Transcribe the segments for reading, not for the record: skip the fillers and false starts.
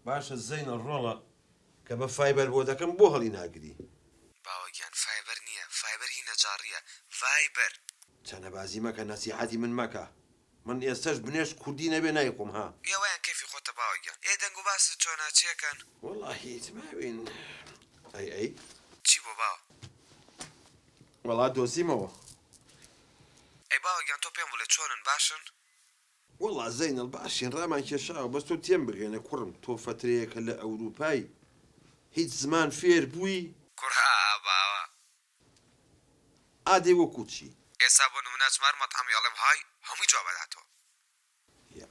باشە زەینە ڕۆڵە کە بە فایبەر بۆ دەکەم بۆ هەڵی ناگری. باوەگیان فایبەر نییە، فایبەر هی نەجاڕیە، ڤایبەر. چەنەبازی مەکە، نەسیحەتی من مەکە. من ئێستش بنێش کوردی نەبێ نایقم ها. ئێوەیان کەفی خۆتە باوەگیان. دەنگ و باست چۆنا چیەکەن؟ وەڵاهی هیچ ماوین. ئەی چی بۆ باوە؟ وەڵا دۆزیمەوە. ئەی باوەگیان تۆ پێم بڵێ چۆنن باشن؟ وەڵا زەینەڵ باشین ڕامان کێشاوە بەس تۆ تێم بگەێنە کوڕم. تۆ فترەیەکە لە ئەوروپای هیچ زمان فێر بووی؟ کوڕها باوە. ئادەی وەکو چی؟ ئێستا بۆ نمونە چمار مەتحەمی ئەڵێم های هەمووی جواب بداتەوە.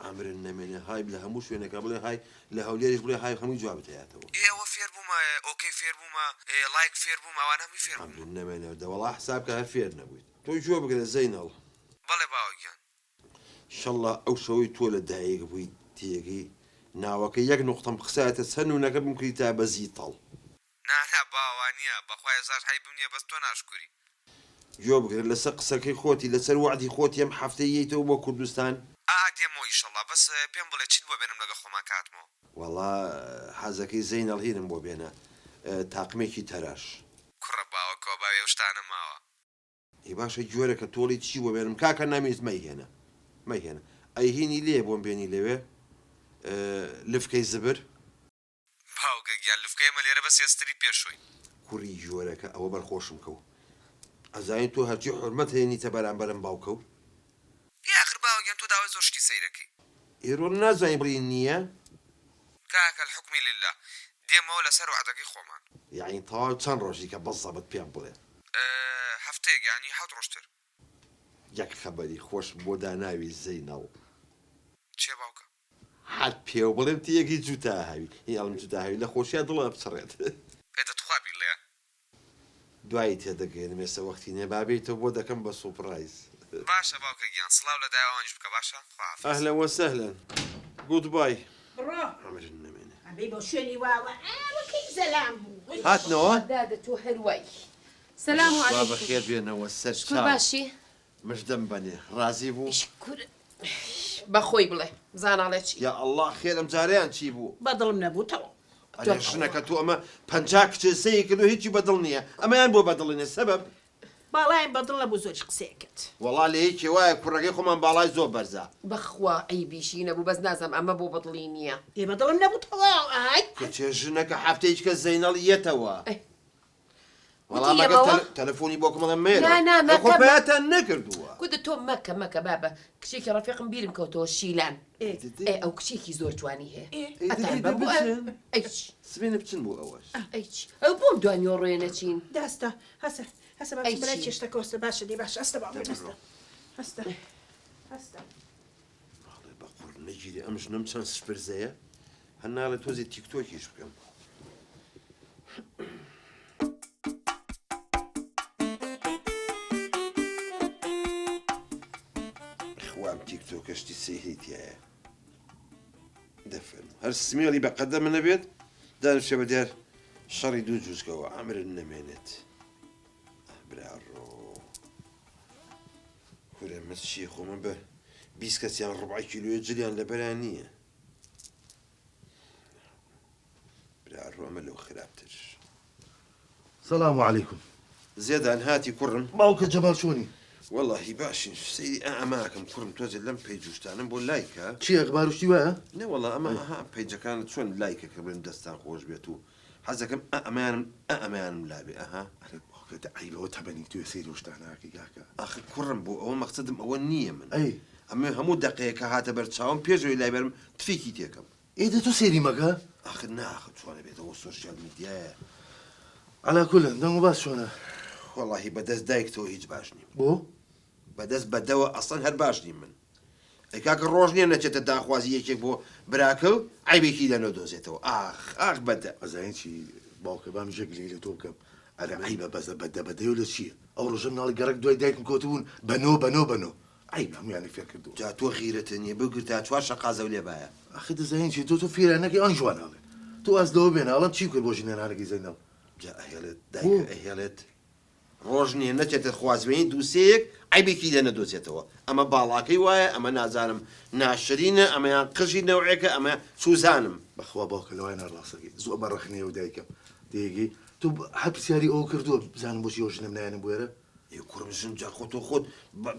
ئامرن نەمێنێ های لە هەموو شوێنەکە بڵێ های لە هەولێریش بڵێ های هەمووی جوابت هەیەتەوە. ئێوە فێر بوومە، ئۆکەی فێر بوومە، لایک فێر بوومە، ئەوان هەمووی فێر بووم. ئامرن نەمێنێ وەڵا حساب کە هەر فێر نەبوویت. تۆی جوێ بگرە زەینەڵ. بەڵێ باوەگیان. ئینشەڵڵا ئەو شەوەی تۆ لە دایک بووی تێگەی ناوەکە یەک نوقتەم قسایەتە سەنوونەکە بمکەی تا بەزی تەڵ. نانا باوانیە بەخوای زار حیب نییە بەس تۆ ناشکوری. جوێ بگرە لەسەر قسەکەی خۆتی لەسەر وعدی خۆتی ئەم هەفتەی یەیتەوە بۆ کوردستان. دێمەوە ئیشەڵڵا بەس پێم بڵێ چیت بۆ بێنم لەگە خۆمان کاتمەوە. وەڵا حەزەکەی زەینەڵ هینم بۆ بێنە تاقمێکی تەراش. کوڕە باوە کۆباوێ شتانە ماوە. ئی باشە گوێرە کە تۆڵی چی بۆ بێنم کاکە نامیست مەیهێنە مەیهێنە ئەیهینی لێ بۆم بێنی لەوێ لفکەی زبر. باوگە گیان لفکەی ئەمە لێرە بەس ێستری پێشووی. کوڕی گوێرەکە ئەوە بەرخۆشم کەوت. ئەزانین تۆ هەرچی حورمەت هێنیتە بەرامبەرم باوکە و آخر باوەگیان تۆ داوای زۆر شتی سەیرەکەی. ئێرۆ نازانی بڵی نییە؟ کاکە الحکمی لله دێمەوە لەسەر وعدەکەی خۆمان. یعنی تەواو چەند ڕۆژی کە بەزەبت پێم بڵێ؟ هەفتەیەک یانی 7 ڕۆژتر. یەک خەبەری خۆش بۆ داناوی زەینەڵ. چێ باوکە؟ حەت پێو بڵێم تیەکی جوتا هاوی هەڵم جوتا هاوی لە خۆشیە دڵە بچڕێت. دەتخوابی لێ. دوایی تێدەگەێنم ئێستا وەختی نێبابێتەوە بۆ دەکەم بە سوپڕایز. باشە باوکە گیان سڵاو لە داوانش بکە باشە؟ خواحافظ. ئەهلەن وەسەهلەن. گود بای. بڕۆ ئەمرن نەمێنێ. ئەبێ بۆ شوێنی واوە ئاوەکەی زەلام بوو. هاتنەوە؟ دادە تۆ هەروای. سەلام وا عەلیکم. بەخێر بێنەوە سەر شکر باشی؟ مژدەم بەنێ ڕازی بوو؟ شکر بەخۆی بڵێ زاناڵێ چی؟ یا ئەڵڵا خێرم جاریان چی بوو؟ بەدڵم نەبووتەوە. ئەرێ ژنەکە تۆ ئەمە 50 کچە سەیە کردو هیچی بەدڵ نییە ئەمەیان بۆ بەدڵێنێ سەبەب باڵای بەدڵ نەبوو زۆر قسەیەکەت. وەڵا لە یەکی وایە کوڕەکەی خۆمان باڵای زۆر بەرزە. بەخوا ئەیبیشی نەبوو بەس نازەم ئەمە بۆ بەدڵی نییە. بەدڵم نەبووتەوە ئای کەچێ ژنەکە هەفتەیەک کە زەینەڵ یەتەوە. وەڵا وتی مەگە ئەمەوە؟ تەلەفۆنی بۆ کمەڵە مێرە. نا، مەکە، خۆپەیاتان نەکردووە. کودە تۆ مەکە بابە کچێکی ڕەفیقم بیرم کەوتەوە شیلان. ئەو کچێکی زۆر جوانی هەیە. ئەتان بەبوو ئەیچ سبێنە بچن بۆ ئەوەش. ئەیچ ئەو بۆم دوانیۆ ڕێنەچین. دەستە هەسە هەسە ئەی بەڵای چی؟ چێشتە کۆستە باشە دی باش ئەستە باڵێ هەستە هەستە هەستە. باڵێ بە قوڕ نەگیری ئەم ژنم چەند سپرزەیە هەنا لە تۆزی تیکتۆکیش بکەم. خوام تیکتۆکەشتی سێهیتیایە دەفەرم هەر سمێڵی بە قەدەمە نەبێت دانیشتە بە دیار شەڕی دوو جوزکەوە ئەمرن نەمێنێت. برارۆ کورەمە چیە خۆمە بە 20 کەسیان ڕبعی کیلۆیە جلیان لەبەران نییە. برارۆ ئەمە لەو خراپتر. سلام علیکم. زێدان هاتی کوڕم. باوکە جەمال چۆنی؟ واللهی باشین سەیری ئەماکەم کوڕم تۆزێ لەم پێیجوشتانم بۆ لایکە. چی ئەخباروشتی وایە؟ نەوەڵا ئەمە ئەها پەیجەکانت چۆن لایکەکە بن دەستان خۆش بێت و حەزەکەم ئەمەیانم لابێ ئەها. باوکە عیبەوە تەبەنی توێ سەیری شتاناکە گاکە. ئاخ کوڕم بۆ ئەوە مەقسەدم ئەوە نییە من. ئەی ئەمە هەموو دەقەیەکە هاتە بەر چاوم پێشەوەی لای بەرم تفێکی تێکەم. ئێدە تۆ سێری مەکە؟ ئاخر ناخە چۆنە بێتەوە سۆشیال میدیایە. عەلا کولن دەنگ و باس چۆنە؟ وەڵاهی بەدەست دایکتەوە هیچ باش نیم. بۆ؟ بەدەست بەدەوە ئەسڵەن هەر باش نیم من. ئەی کاکە ڕۆژ نییە نەچێتە داخوازی یەکێک بۆ براکە و عیبێکی لە نەدۆزێتەوە. ئاخ بەدە. ئەزانین چی باوکە بام ژێک لێ لە تۆ بکەم. ئەرە عیبە بەزە بەدەبەدەیە لە چییە؟ ئەو ڕۆژە مناڵی گەڕک دوای دایکم کۆتبوون بەنۆ. عیب هەمویانی فێر کردووە. جا تۆ غیرەتە نییە بگرت تا چوار شەقازە و لێ باە. ئەخی دەزانین چی تۆ فێرانەکەی ئەن جواناڵێ. تۆ ئەس لەوە بێنە ئەڵەم چی کرد بۆ ژنێنانەکەی زەینەڵ؟ جا ئەهێڵێت دایکە ئەهێڵێت ڕۆژ نییە نەچێتە خوازبێنی دووسەیەک عیبێکی لێ نەدۆزێتەوە ئەمە باڵاکەی وایە ئەمە نازانم ناشرینە ئەمەیان قژی نەوعێکە ئەمە سوزانم بەخوا باوکە لەوای نەڕاستەکەی زۆر بەڕەخنەیە و دایکم تێگی تو هەر پرسیاری ئەوە کردووە بزانم بۆچی ئەو ژنم نایەنم بوێرە کوڕمژن جا خۆت و خۆت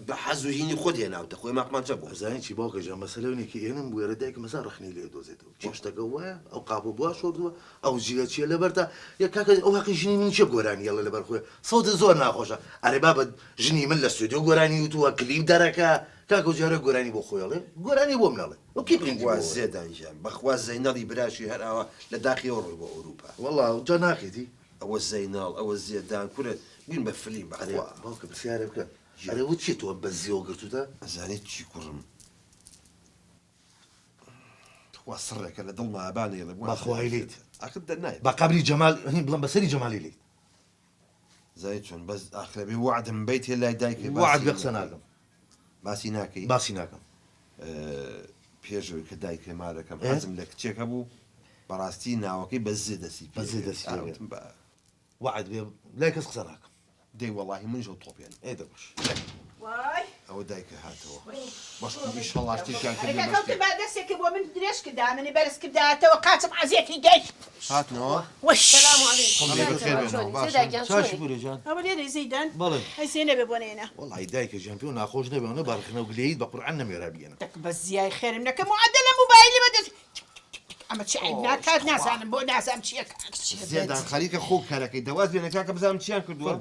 بە حەز و هینی خۆت هێناوتە خۆی ماقمان چە بوو ئەزانین چی باوکە جان مەسەلەونێکی ئێنم بوێرە دایکم مەسا ڕەخنەی لێ دۆزێتەوە چێشتەکە وایە ئەو قاپ بووە شۆردووە ئەو جیرە چیە لەبەردا یە کاکە ئەو حەقی ژنی من چه گۆرانی هێڵە لەبەر خۆی سەودە زۆر ناخۆشە ئەرێ بابەت ژنی من لە ستودیۆ گۆرانی وتووە کلیپ دەرەکە کاکە جارە گۆرانی بۆ خۆیڵێ گۆرانی بۆ منەڵێ ئەو کی پرینتی وا زێدانیژان بەخوا زەینەڵی براشی هەراوە لە داخیەوە ڕۆی بۆ ئەوروپا وەڵڵا جا ناکێتی ئەوە زەیناڵ ئەوە زێدان کورە بین بە فلیم ئەرێ باوکە پرسیارە بکە ئەرێ وت چی تۆ بە زیۆ گرتوتە ئەزانێت چی کوڕم خوا سڕێکە لە دڵ مابانێ لە بەخوای لیت ئاخر دەنای بە قبری جەمال هین بڵم بەسەری جەمالی لیت زای چۆن بەس ئاخرەبی وعدم بیت هێ لای دایکێ وعد بێ قسە ناکەم باسی ناکەی باسی ناکەم پێشەوەی کە دایکێ مارەکەم حەزم لە کچێکە بوو بەڕاستی ناوەکەی بەزێ دەسی بەزێ دەسی ئاوتم بە وعد بێ لای کەس قسە ناکەم دەی وەڵاهی منش ئەو تۆپیان ئێ دەبش وای ئەوە دایکە هاتەوە باش ئیشەڵا شتێکیان کرد ئەگە کەوتە با دەستێکی بۆ من درێژ کردا منی بەرز کرداتەوە قاچم عەزیەتی گەیشت هاتنەوە وەش سلام علیکم چاش بوورە جان ئەوە لێرە زەیدان بەڵێ ئەی زێنەبێ بۆنێنە وەڵی دایکە ژیان پێ و ناخۆش نەبێنە بارخنە و گلەیت بە قورعان نەمێرا بگەنە دەک بە زیای خێرم نەکەم و عەدە لە موبایلی بەدەست ئەمە چی عیب ناکات نازانم بۆ نازانم چییە کات زێدان خەریکە خۆ کارەکەی دەواز بێنە کاکە بزانم چیان کردووە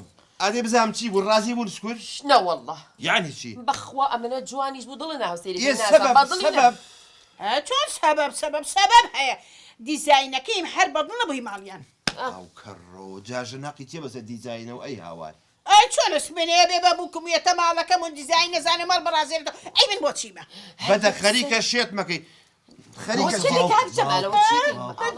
ئادێ بزانم چی بوو ڕازی بوو سکور نە والله یعنی چی بەخوا ئەمەە جوانیش بوو دڵی ناوسێری سبب چۆن سەبەب هەیە دیزاینەکەیم هەر بەدڵ نەبووی ماڵیان ئەو کەڕۆ جاژە ناقی تێ بەسە دیزاینەوە ئەی هاوار ئەی چۆن سمێنەیە بێ بە بوو کمیەتە ماڵەکەم و دیزاین نەزانێ ماڵ بەڕازێرەوە ئەی من بۆ چیمە بەدە خەریکە شێت مەکەی خەریکە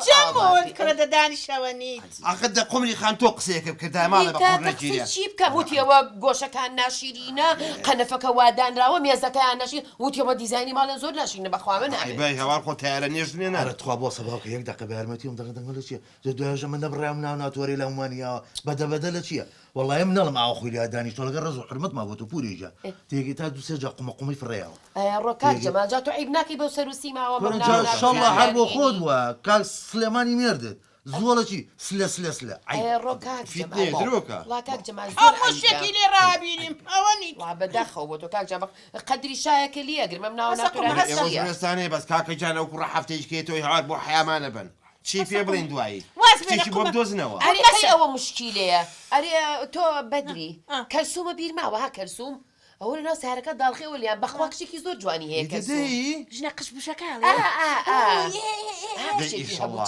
جەمۆن کڕە دەدانیشەوە نیت ئاخر دە قومری خان تۆ قسەیەکە بکردا ماڵە بە قوڕ نەگیرە چی بکە وتیەوە گۆشەکان ناشیرینە قەنەفەکە وادانراوە مێزەکەیان ناشین وتیەوە دیزایانی ماڵێن زۆر ناشینە بەخوا من بای هەوار خۆ تیارە نێژنێ ئەرە نارە تخوا بۆ سەباکە یەک دەقە بە یارمەتیم دەڵێ دەنگە لە چیە دوایژە من نەبڕام ناو ناتوەری لە ومانیاوە بەدەبەدە لە چییە وەڵای من نەڵم ئاو خویلی دانی تۆ لەگە ڕز و حرمەت ما بۆ تو پوریجا تێگی تا دوسێ جا قومەقومی فڕێەوە ڕۆکات جەمال جا تۆ عیب ناکەی بەو سەر و سیماوە شەڵڵا هەر بۆ خۆت وە کاک سلێمانی مێردت زۆڵە چی سلە سلە سلە ڕۆکات درۆکە ڵاکاک جەمال خۆشتێکی لێ ڕابینیم ئەوە نیت وا بەداخەوە بۆ تۆ کاک جەمال قەدری شایەکە لێگرمە مناوە ئێوەستانەیە بەس کاکە جان ئەو کوڕە هەفتەیەکێ تۆی هەوار بۆ حیامانە بن چی پێ بڵین دوایی شتێکی بۆ بدۆزنەوە ئەرێ ئەوە مشکیلەیە ئەرێ تۆ بەدری کەلسومە بیرماوە ها کەلسوم ئەوە لەناو سارەکە داڵخێەوە لیان بەخوا کشتێکی زۆر جوانی هەیە ژنە قش بشەکە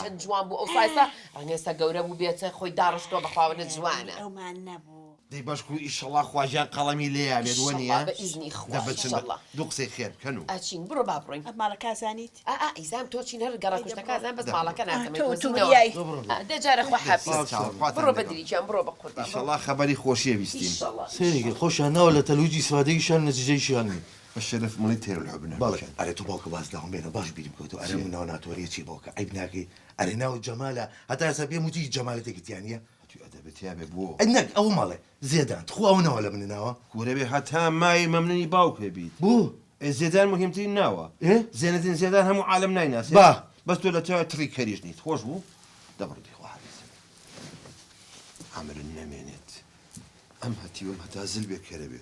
چەند جوان بوو ئەو سایستا ڕەنگەستا گەورە بوو بێتە خۆی داڕشتۆ بەخواوەنە جوانە ئەومان نەبوو دەی باشکو ئیشەڵا خواژیان قەڵەمی لێیان بێت وەنیە بە ئیزنی خوا دەبچن دوو قسەی خێر بکەن و ئەچین بڕۆ با بڕۆین ماڵەکە زانیت ئیزام تۆ چین هەر گەڕە کوشتەکە زان بەس ماڵەکە توریایی دەجارە خۆ حەفیز بڕۆ بەدریجان بڕۆ بە قوربان ئیشەڵا خەبەری خۆشیە بیستین سێنێکی خۆشیان ناوە لە تەلویجی سوادەیشان نەتیجەیشیان نی بەشەرف مڵی تێر الحبنە باڵێ ئەرێ تو باوکە باس داوام بێنە باش بیرم کەوتو ئەرێ من ناو ناتوەریە چی باوکە عیب ناکەی ئەرێ ناو جەمالە هەتا ئێستا پێم وتی جەمالەتێکتیانە ئەدەبێتیا بێ بووە ئەنەک ئەو ماڵێ زێدان خۆ ئەو ناوە لە من ناوە کوورەبێ هەتا مای مەمننی باوکێ بیت بوو زێدان مهمترین ناوە زێنەترین زێدان هەموو عالم نایناسێ بەس تۆ لە تەوە تری کەریش نیت خۆش بوو دەبڕی خوا عامرن نەمێنێت ئەم هەتیوەم هەتا زل بێ کەرە بێ